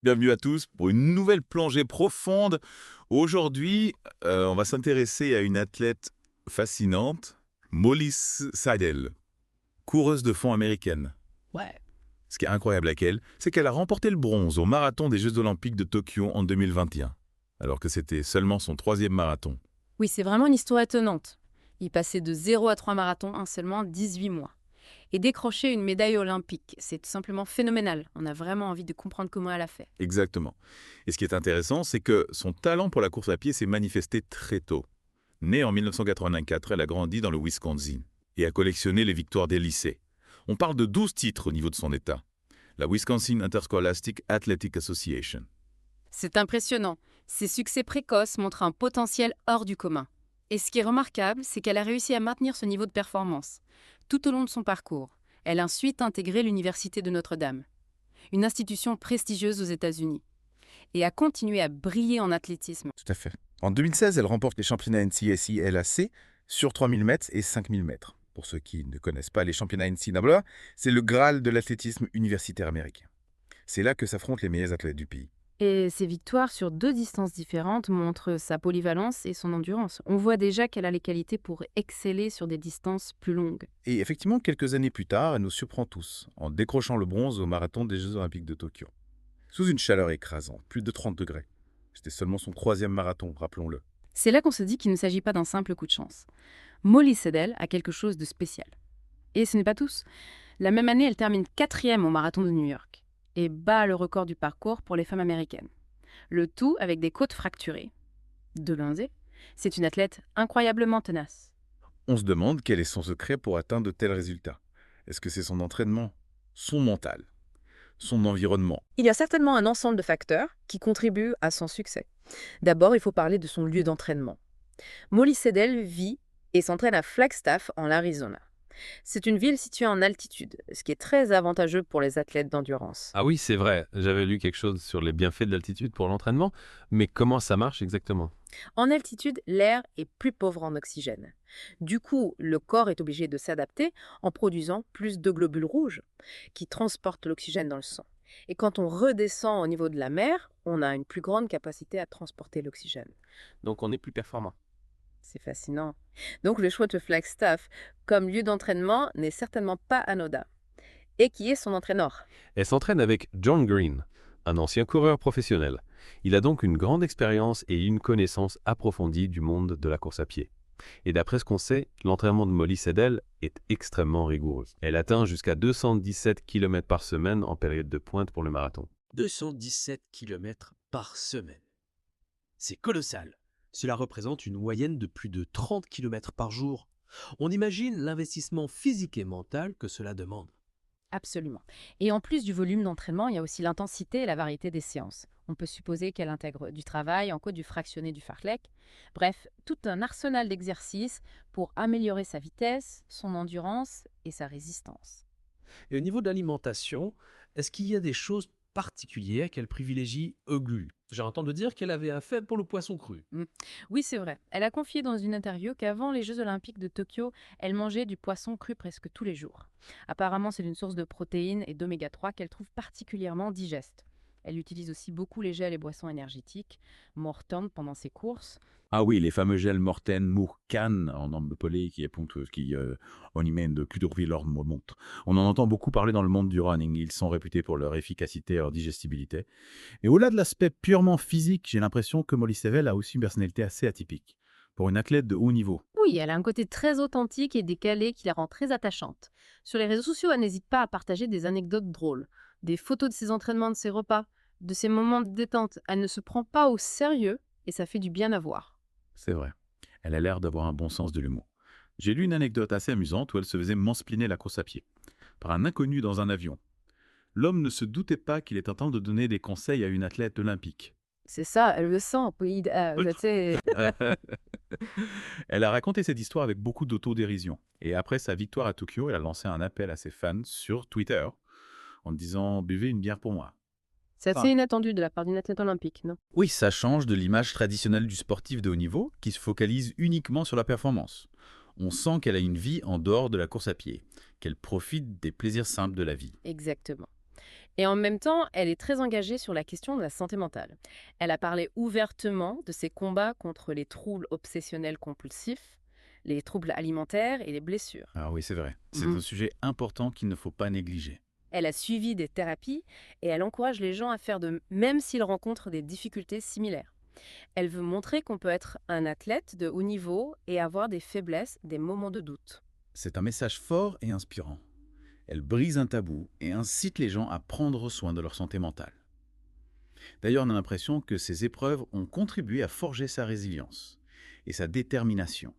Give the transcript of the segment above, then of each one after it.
Bienvenue à tous pour une nouvelle plongée profonde. Aujourd'hui, on va s'intéresser à une athlète fascinante, Molly Seidel, coureuse de fond américaine. Ouais. Ce qui est incroyable avec elle, c'est qu'elle a remporté le bronze au marathon des Jeux Olympiques de Tokyo en 2021, alors que c'était seulement son troisième marathon. Oui, c'est vraiment une histoire étonnante. Il passait de 0 à 3 marathons en seulement 18 mois. Et décrocher une médaille olympique, c'est tout simplement phénoménal. On a vraiment envie de comprendre comment elle a fait. Exactement. Et ce qui est intéressant, c'est que son talent pour la course à pied s'est manifesté très tôt. Née en 1984, elle a grandi dans le Wisconsin et a collectionné les victoires des lycées. On parle de 12 titres au niveau de son état. La Wisconsin Interscholastic Athletic Association. C'est impressionnant. Ses succès précoces montrent un potentiel hors du commun. Et ce qui est remarquable, c'est qu'elle a réussi à maintenir ce niveau de performance. Tout au long de son parcours, elle a ensuite intégré l'Université de Notre-Dame, une institution prestigieuse aux États-Unis, et a continué à briller en athlétisme. Tout à fait. En 2016, elle remporte les championnats NCSI LAC sur 3000 mètres et 5000 mètres. Pour ceux qui ne connaissent pas les championnats NCAA, c'est le Graal de l'athlétisme universitaire américain. C'est là que s'affrontent les meilleurs athlètes du pays. Et ses victoires sur deux distances différentes montrent sa polyvalence et son endurance. On voit déjà qu'elle a les qualités pour exceller sur des distances plus longues. Et effectivement, quelques années plus tard, elle nous surprend tous en décrochant le bronze au marathon des Jeux Olympiques de Tokyo. Sous une chaleur écrasante, plus de 30 degrés. C'était seulement son troisième marathon, rappelons-le. C'est là qu'on se dit qu'il ne s'agit pas d'un simple coup de chance. Molly Seidel a quelque chose de spécial. Et ce n'est pas tous. La même année, elle termine quatrième au marathon de New York et bat le record du parcours pour les femmes américaines. Le tout avec des côtes fracturées. De l'Inzé, c'est une athlète incroyablement tenace. On se demande quel est son secret pour atteindre de tels résultats. Est-ce que c'est son entraînement, son mental, son environnement? Il y a certainement un ensemble de facteurs qui contribuent à son succès. D'abord, il faut parler de son lieu d'entraînement. Molly Seidel vit et s'entraîne à Flagstaff, en Arizona. C'est une ville située en altitude, ce qui est très avantageux pour les athlètes d'endurance. Ah oui, c'est vrai, j'avais lu quelque chose sur les bienfaits de l'altitude pour l'entraînement, mais comment ça marche exactement? En altitude, l'air est plus pauvre en oxygène. Du coup, le corps est obligé de s'adapter en produisant plus de globules rouges qui transportent l'oxygène dans le sang. Et quand on redescend au niveau de la mer, on a une plus grande capacité à transporter l'oxygène. Donc on est plus performant. C'est fascinant. Donc le choix de Flagstaff comme lieu d'entraînement n'est certainement pas anodin. Et qui est son entraîneur? Elle s'entraîne avec John Green, un ancien coureur professionnel. Il a donc une grande expérience et une connaissance approfondie du monde de la course à pied. Et d'après ce qu'on sait, l'entraînement de Molly Seidel est extrêmement rigoureux. Elle atteint jusqu'à 217 km par semaine en période de pointe pour le marathon. 217 km par semaine. C'est colossal. Cela représente une moyenne de plus de 30 km par jour. On imagine l'investissement physique et mental que cela demande. Absolument. Et en plus du volume d'entraînement, il y a aussi l'intensité et la variété des séances. On peut supposer qu'elle intègre du travail en code du fractionné du fartlek. Bref, tout un arsenal d'exercices pour améliorer sa vitesse, son endurance et sa résistance. Et au niveau de l'alimentation, est-ce qu'il y a des choses particulières qu'elle privilégie au glu? J'ai entendu dire qu'elle avait un faible pour le poisson cru. Oui, c'est vrai. Elle a confié dans une interview qu'avant les Jeux Olympiques de Tokyo, elle mangeait du poisson cru presque tous les jours. Apparemment, c'est une source de protéines et d'oméga 3 qu'elle trouve particulièrement digeste. Elle utilise aussi beaucoup les gels et boissons énergétiques, Morton pendant ses courses. Ah oui, les fameux gels Morten Moorcan en Ambepolé qui onimen de Kudurvilorn montre. On en entend beaucoup parler dans le monde du running. Ils sont réputés pour leur efficacité et leur digestibilité. Et au-delà de l'aspect purement physique, j'ai l'impression que Molly Seidel a aussi une personnalité assez atypique. Pour une athlète de haut niveau. Oui, elle a un côté très authentique et décalé qui la rend très attachante. Sur les réseaux sociaux, elle n'hésite pas à partager des anecdotes drôles, des photos de ses entraînements, de ses repas, de ses moments de détente. Elle ne se prend pas au sérieux et ça fait du bien à voir. C'est vrai. Elle a l'air d'avoir un bon sens de l'humour. J'ai lu une anecdote assez amusante où elle se faisait manspliner la course à pied par un inconnu dans un avion. L'homme ne se doutait pas qu'il était en train de donner des conseils à une athlète olympique. C'est ça, elle le sent. Oui, je sais. Elle a raconté cette histoire avec beaucoup d'autodérision. Et après sa victoire à Tokyo, elle a lancé un appel à ses fans sur Twitter en disant « Buvez une bière pour moi ». C'est assez inattendu de la part d'une athlète olympique, non? Oui, ça change de l'image traditionnelle du sportif de haut niveau qui se focalise uniquement sur la performance. On sent qu'elle a une vie en dehors de la course à pied, qu'elle profite des plaisirs simples de la vie. Exactement. Et en même temps, elle est très engagée sur la question de la santé mentale. Elle a parlé ouvertement de ses combats contre les troubles obsessionnels compulsifs, les troubles alimentaires et les blessures. Ah oui, c'est vrai. C'est Mhm. un sujet important qu'il ne faut pas négliger. Elle a suivi des thérapies et elle encourage les gens à faire de même s'ils rencontrent des difficultés similaires. Elle veut montrer qu'on peut être un athlète de haut niveau et avoir des faiblesses, des moments de doute. C'est un message fort et inspirant. Elle brise un tabou et incite les gens à prendre soin de leur santé mentale. D'ailleurs, on a l'impression que ces épreuves ont contribué à forger sa résilience et sa détermination.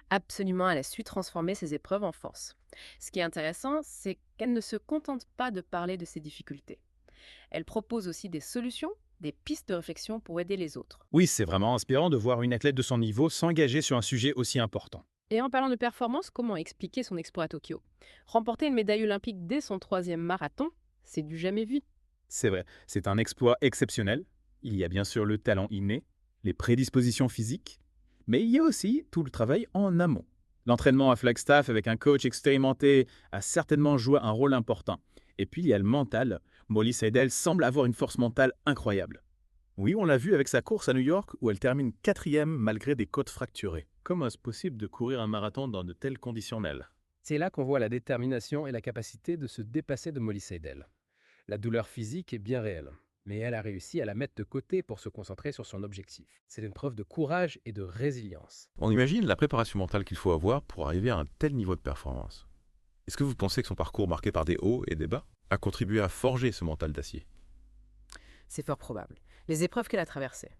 Absolument, elle a su transformer ses épreuves en force. Ce qui est intéressant, c'est qu'elle ne se contente pas de parler de ses difficultés. Elle propose aussi des solutions, des pistes de réflexion pour aider les autres. Oui, c'est vraiment inspirant de voir une athlète de son niveau s'engager sur un sujet aussi important. Et en parlant de performance, comment expliquer son exploit à Tokyo? Remporter une médaille olympique dès son 3e marathon, c'est du jamais vu. C'est vrai, c'est un exploit exceptionnel. Il y a bien sûr le talent inné, les prédispositions physiques, mais il y a aussi tout le travail en amont. L'entraînement à Flagstaff avec un coach expérimenté a certainement joué un rôle important. Et puis il y a le mental. Molly Seidel semble avoir une force mentale incroyable. Oui, on l'a vu avec sa course à New York où elle termine 4e malgré des côtes fracturées. Comment est-ce possible de courir un marathon dans de telles conditions, Nell? C'est là qu'on voit la détermination et la capacité de se dépasser de Molly Seidel. La douleur physique est bien réelle, mais elle a réussi à la mettre de côté pour se concentrer sur son objectif. C'est une preuve de courage et de résilience. On imagine la préparation mentale qu'il faut avoir pour arriver à un tel niveau de performance. Est-ce que vous pensez que son parcours marqué par des hauts et des bas a contribué à forger ce mental d'acier? C'est fort probable. Les épreuves qu'elle a traversées,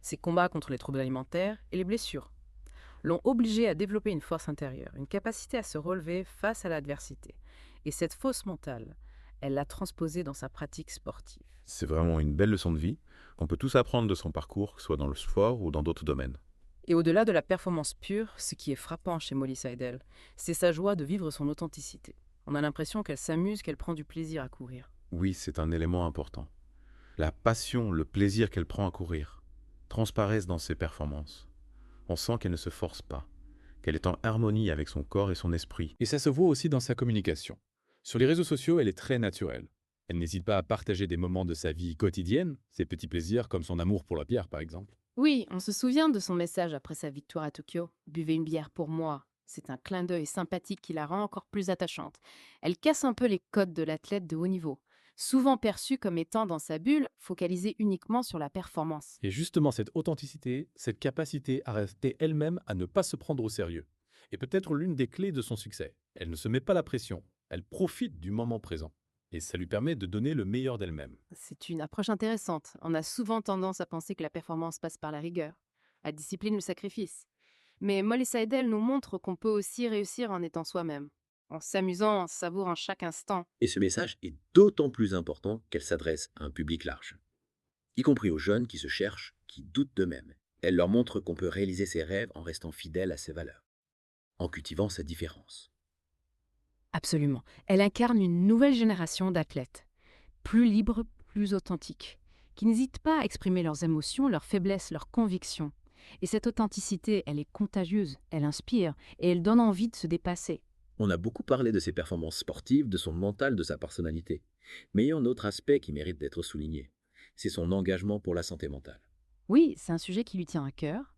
ses combats contre les troubles alimentaires et les blessures, l'ont obligée à développer une force intérieure, une capacité à se relever face à l'adversité. Et cette force mentale, elle l'a transposée dans sa pratique sportive. C'est vraiment une belle leçon de vie. On peut tous apprendre de son parcours, que ce soit dans le sport ou dans d'autres domaines. Et au-delà de la performance pure, ce qui est frappant chez Molly Seidel, c'est sa joie de vivre son authenticité. On a l'impression qu'elle s'amuse, qu'elle prend du plaisir à courir. Oui, c'est un élément important. La passion, le plaisir qu'elle prend à courir transparaissent dans ses performances. On sent qu'elle ne se force pas, qu'elle est en harmonie avec son corps et son esprit. Et ça se voit aussi dans sa communication. Sur les réseaux sociaux, elle est très naturelle. Elle n'hésite pas à partager des moments de sa vie quotidienne, ses petits plaisirs comme son amour pour la bière par exemple. Oui, on se souvient de son message après sa victoire à Tokyo. Buvez une bière pour moi. C'est un clin d'œil sympathique qui la rend encore plus attachante. Elle casse un peu les codes de l'athlète de haut niveau, souvent perçue comme étant dans sa bulle, focalisée uniquement sur la performance. Et justement cette authenticité, cette capacité à rester elle-même, à ne pas se prendre au sérieux, est peut-être l'une des clés de son succès. Elle ne se met pas la pression, elle profite du moment présent. Et ça lui permet de donner le meilleur d'elle-même. C'est une approche intéressante. On a souvent tendance à penser que la performance passe par la rigueur, la discipline, le sacrifice. Mais Molly Seidel nous montre qu'on peut aussi réussir en étant soi-même, en s'amusant, en savourant chaque instant. Et ce message est d'autant plus important qu'elle s'adresse à un public large, y compris aux jeunes qui se cherchent, qui doutent d'eux-mêmes. Elle leur montre qu'on peut réaliser ses rêves en restant fidèle à ses valeurs, en cultivant sa différence. Absolument. Elle incarne une nouvelle génération d'athlètes, plus libres, plus authentiques, qui n'hésitent pas à exprimer leurs émotions, leurs faiblesses, leurs convictions. Et cette authenticité, elle est contagieuse, elle inspire, et elle donne envie de se dépasser. On a beaucoup parlé de ses performances sportives, de son mental, de sa personnalité. Mais il y a un autre aspect qui mérite d'être souligné. C'est son engagement pour la santé mentale. Oui, c'est un sujet qui lui tient à cœur,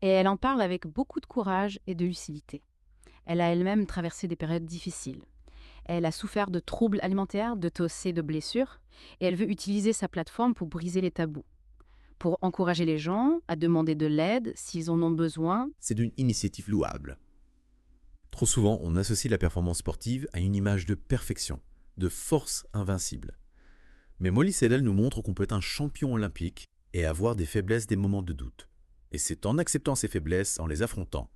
et elle en parle avec beaucoup de courage et de lucidité. Elle a elle-même traversé des périodes difficiles. Elle a souffert de troubles alimentaires, de tossés, de blessures, et elle veut utiliser sa plateforme pour briser les tabous, pour encourager les gens à demander de l'aide s'ils en ont besoin. C'est une initiative louable. Trop souvent, on associe la performance sportive à une image de perfection, de force invincible. Mais Molly Seidel nous montre qu'on peut être un champion olympique et avoir des faiblesses, des moments de doute. Et c'est en acceptant ces faiblesses, en les affrontant,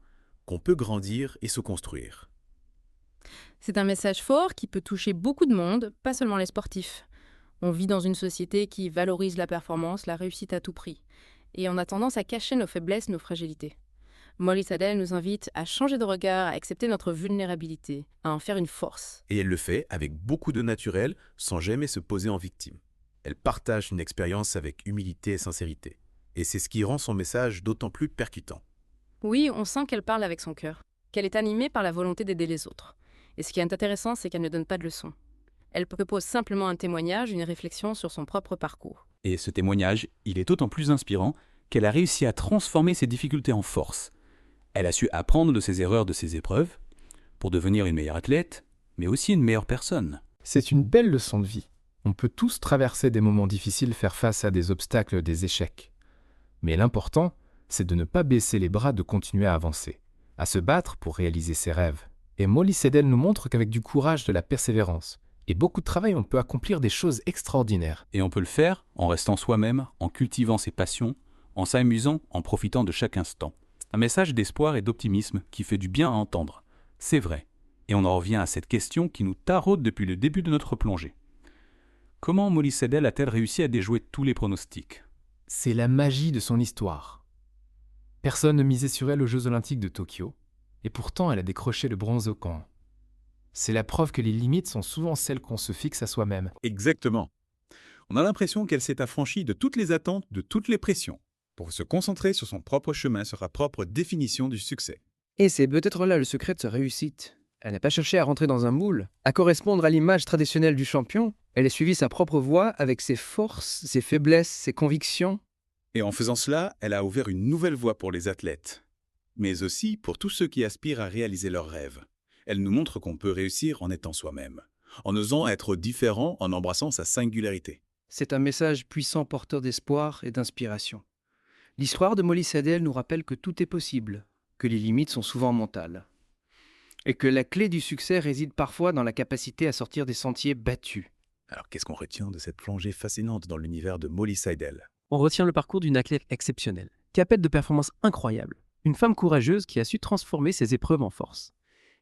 qu'on peut grandir et se construire. C'est un message fort qui peut toucher beaucoup de monde, pas seulement les sportifs. On vit dans une société qui valorise la performance, la réussite à tout prix. Et on a tendance à cacher nos faiblesses, nos fragilités. Molly Seidel nous invite à changer de regard, à accepter notre vulnérabilité, à en faire une force. Et elle le fait avec beaucoup de naturel, sans jamais se poser en victime. Elle partage une expérience avec humilité et sincérité. Et c'est ce qui rend son message d'autant plus percutant. Oui, on sent qu'elle parle avec son cœur, qu'elle est animée par la volonté d'aider les autres. Et ce qui est intéressant, c'est qu'elle ne donne pas de leçons. Elle propose simplement un témoignage, une réflexion sur son propre parcours. Et ce témoignage, il est d'autant plus inspirant qu'elle a réussi à transformer ses difficultés en force. Elle a su apprendre de ses erreurs de ses épreuves pour devenir une meilleure athlète, mais aussi une meilleure personne. C'est une belle leçon de vie. On peut tous traverser des moments difficiles, faire face à des obstacles, des échecs. Mais l'important, c'est de ne pas baisser les bras, de continuer à avancer, à se battre pour réaliser ses rêves. Et Molly Seidel nous montre qu'avec du courage, de la persévérance et beaucoup de travail, on peut accomplir des choses extraordinaires. Et on peut le faire en restant soi-même, en cultivant ses passions, en s'amusant, en profitant de chaque instant. Un message d'espoir et d'optimisme qui fait du bien à entendre. C'est vrai. Et on en revient à cette question qui nous taraude depuis le début de notre plongée. Comment Molly Seidel a-t-elle réussi à déjouer tous les pronostics? C'est la magie de son histoire. Personne ne misait sur elle aux Jeux Olympiques de Tokyo, et pourtant elle a décroché le bronze au camp. C'est la preuve que les limites sont souvent celles qu'on se fixe à soi-même. Exactement. On a l'impression qu'elle s'est affranchie de toutes les attentes, de toutes les pressions, pour se concentrer sur son propre chemin, sur sa propre définition du succès. Et c'est peut-être là le secret de sa réussite. Elle n'a pas cherché à rentrer dans un moule, à correspondre à l'image traditionnelle du champion. Elle a suivi sa propre voie avec ses forces, ses faiblesses, ses convictions. Et en faisant cela, elle a ouvert une nouvelle voie pour les athlètes, mais aussi pour tous ceux qui aspirent à réaliser leurs rêves. Elle nous montre qu'on peut réussir en étant soi-même, en osant être différent, en embrassant sa singularité. C'est un message puissant porteur d'espoir et d'inspiration. L'histoire de Molly Seidel nous rappelle que tout est possible, que les limites sont souvent mentales, et que la clé du succès réside parfois dans la capacité à sortir des sentiers battus. Alors qu'est-ce qu'on retient de cette plongée fascinante dans l'univers de Molly Seidel? On retient le parcours d'une athlète exceptionnelle, capable de performances incroyables, une femme courageuse qui a su transformer ses épreuves en force,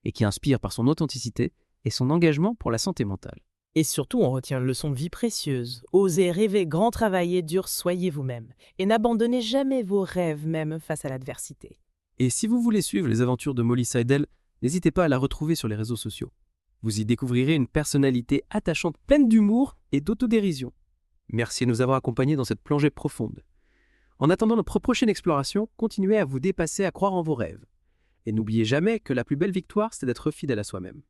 et qui inspire par son authenticité et son engagement pour la santé mentale. Et surtout, on retient une leçon de vie précieuse. Osez rêver grand, travailler dur, soyez vous-même. Et n'abandonnez jamais vos rêves, même face à l'adversité. Et si vous voulez suivre les aventures de Molly Seidel, n'hésitez pas à la retrouver sur les réseaux sociaux. Vous y découvrirez une personnalité attachante, pleine d'humour et d'autodérision. Merci de nous avoir accompagnés dans cette plongée profonde. En attendant notre prochaine exploration, continuez à vous dépasser, à croire en vos rêves. Et n'oubliez jamais que la plus belle victoire, c'est d'être fidèle à soi-même.